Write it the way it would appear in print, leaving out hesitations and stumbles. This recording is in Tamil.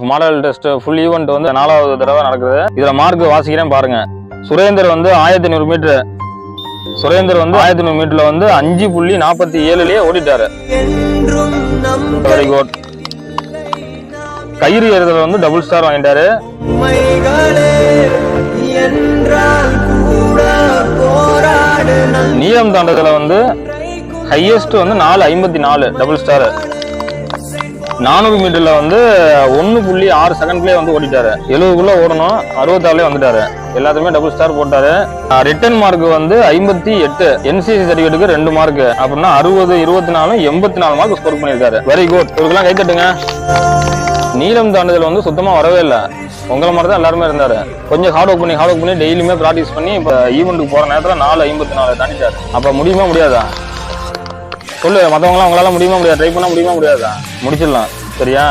மாடல் டெஸ்ட் ஃபுல் ஈவெண்ட் வந்து 4வது தடவை நடக்குது. இதுல மார்க் வாசிக்கிறேன் பாருங்க. சுரேந்தர் வந்து 1500 மீட்டர். சுரேந்தர் வந்து 1500 மீட்டர்ல வந்து 5.47லயே ஓடிட்டாரு. Very good. கயிறு ஏறுதல் வந்து டபுள் ஸ்டார் வாங்கிட்டாரு. நீளம் தாண்டதுல வந்து ஹையஸ்ட் வந்து 4.54 டபுள் ஸ்டார். 400 மீட்டர்ல வந்து 1.6 செகண்ட்லயே வந்து ஓடிட்டாரு. 70க்குள்ள ஓடணும், 66லயே வந்துட்டாரு. எல்லாத்துமே டபுள் ஸ்டார் போட்டாரு. ரிட்டன் மார்க் வந்து 58. NCC சர்டிபிகேட்டுக்கு 2 மார்க். அப்படின்னா 60, 24, 84 மார்க் ஸ்கோர் பண்ணிருக்காரு. Very good. இவருக்கெல்லாம் கை தட்டுங்க. நீளம் தாண்டுதல் வந்து சுத்தமா வரவே இல்லை. உங்களை மாதிரி தான் எல்லாருமே இருந்தாரு. கொஞ்சம் ஹார்ட் ஒர்க் பண்ணி டெய்லியுமே ப்ராக்டிஸ் பண்ணி இப்ப ஈவெண்ட்டுக்கு போற நேரத்துல 4.54 தாண்டிட்டாரு. அப்ப முடியுமா முடியாதா சொல்லு. மத்தவங்க எல்லாம் உங்களால முடியுமா முடியாது? ட்ரை பண்ண முடியுமா முடியாதா? முடிச்சிடலாம். சரியா?